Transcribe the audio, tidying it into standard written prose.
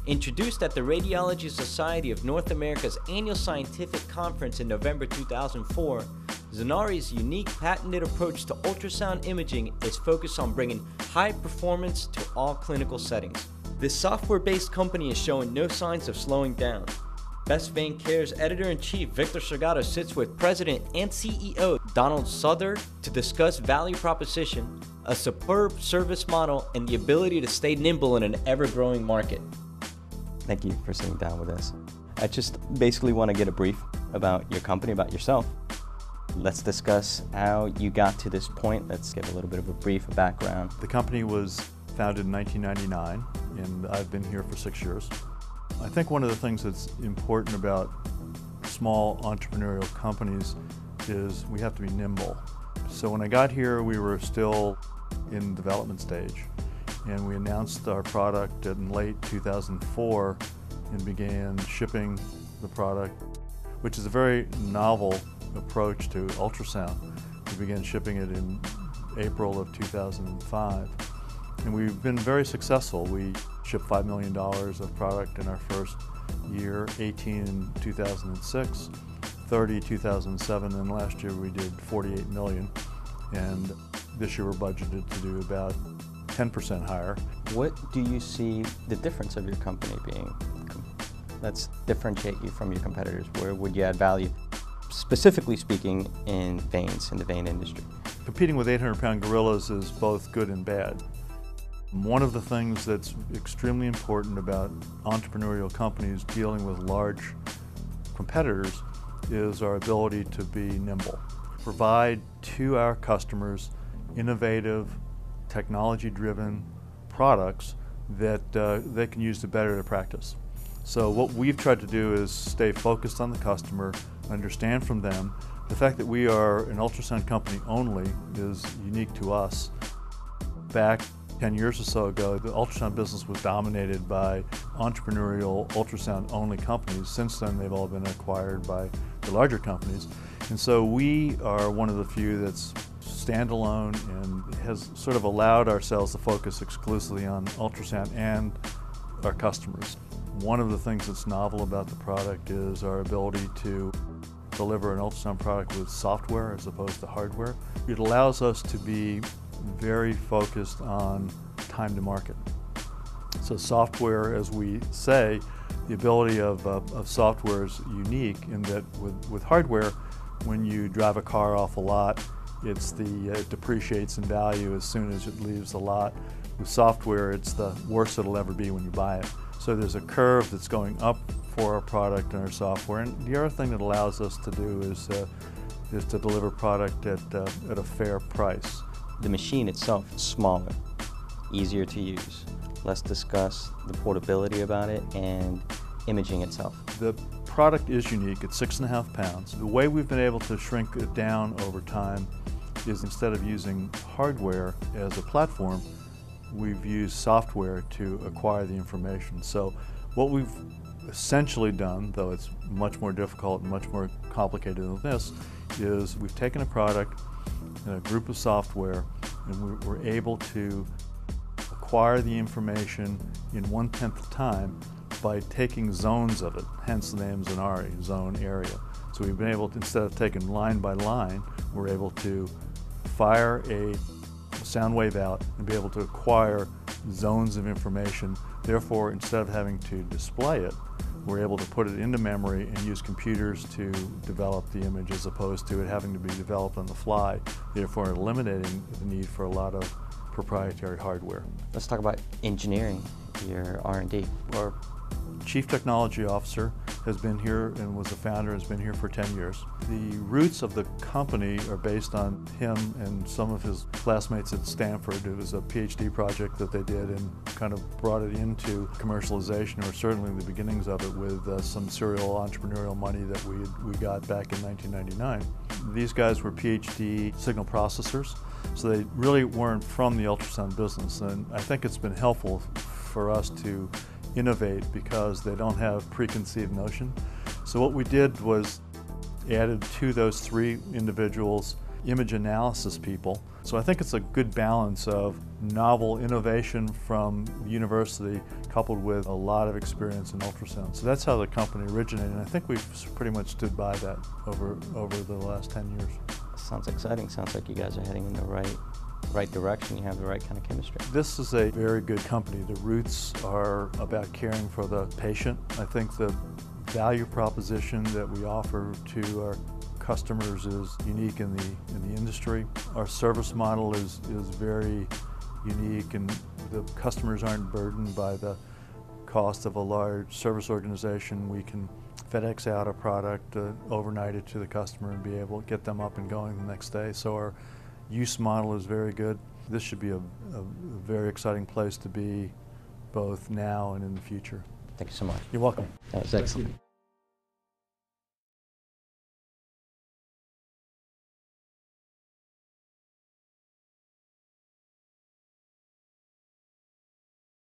Introduced at the Radiology Society of North America's annual scientific conference in November 2004, Zonare's unique patented approach to ultrasound imaging is focused on bringing high performance to all clinical settings. This software-based company is showing no signs of slowing down. Best Vein Care's Editor-in-Chief Victor Salgado sits with President and CEO Donald Souther to discuss value proposition, a superb service model, and the ability to stay nimble in an ever-growing market. Thank you for sitting down with us. I just basically want to get a brief about your company, about yourself. Let's discuss how you got to this point. Let's give a little bit of a brief background. The company was founded in 1999, and I've been here for 6 years. I think one of the things that's important about small entrepreneurial companies is we have to be nimble. So when I got here, we were still in development stage, and we announced our product in late 2004 and began shipping the product, which is a very novel approach to ultrasound. We began shipping it in April of 2005, and we've been very successful. We shipped $5 million of product in our first year, 18 in 2006, 30 2007, and last year we did 48 million, and this year we're budgeted to do about 10% higher. What do you see the difference of your company being? Let's differentiate you from your competitors. Where would you add value? Specifically speaking, in veins, in the vein industry. Competing with 800-pound gorillas is both good and bad. One of the things that's extremely important about entrepreneurial companies dealing with large competitors is our ability to be nimble. Provide to our customers innovative, technology-driven products that they can use to better their practice. So what we've tried to do is stay focused on the customer, understand from them. The fact that we are an ultrasound company only is unique to us. Back 10 years or so ago, the ultrasound business was dominated by entrepreneurial ultrasound-only companies. Since then, they've all been acquired by the larger companies. And so we are one of the few that's standalone and has sort of allowed ourselves to focus exclusively on ultrasound and our customers. One of the things that's novel about the product is our ability to deliver an ultrasound product with software as opposed to hardware. It allows us to be very focused on time to market. So software, as we say, the ability of software is unique in that with hardware, when you drive a car off a lot, it depreciates in value as soon as it leaves the lot. With software, it's the worst it'll ever be when you buy it. So there's a curve that's going up for our product and our software. And the other thing that allows us to do is to deliver product at a fair price. The machine itself is smaller, easier to use. Let's discuss the portability about it and imaging itself. The product is unique. It's 6.5 pounds. The way we've been able to shrink it down over time is instead of using hardware as a platform, we've used software to acquire the information. So what we've essentially done, though it's much more difficult and much more complicated than this, is we've taken a product and a group of software, and we're able to acquire the information in 1/10 the time by taking zones of it, hence the name Zonare, zone area. So we've been able to, instead of taking line by line, we're able to fire a sound wave out and be able to acquire zones of information. Therefore, instead of having to display it, we're able to put it into memory and use computers to develop the image as opposed to it having to be developed on the fly, therefore eliminating the need for a lot of proprietary hardware. Let's talk about engineering, your R&D. Our Chief Technology Officer has been here and was the founder, has been here for 10 years. The roots of the company are based on him and some of his classmates at Stanford. It was a PhD project that they did and kind of brought it into commercialization, or certainly the beginnings of it, with some serial entrepreneurial money that we got back in 1999. These guys were PhD signal processors, so they really weren't from the ultrasound business, and I think it's been helpful for us to innovate because they don't have preconceived notion. So what we did was added to those three individuals image analysis people. So I think it's a good balance of novel innovation from the university coupled with a lot of experience in ultrasound. So that's how the company originated, and I think we've pretty much stood by that over the last 10 years. Sounds exciting. Sounds like you guys are heading in the right direction. You have the right kind of chemistry. This is a very good company. The roots are about caring for the patient. I think the value proposition that we offer to our customers is unique in the industry. Our service model is very unique, and the customers aren't burdened by the cost of a large service organization. We can FedEx out a product, overnight it to the customer, and be able to get them up and going the next day. So our use model is very good. This should be a very exciting place to be, both now and in the future. Thank you so much. You're welcome. That was excellent.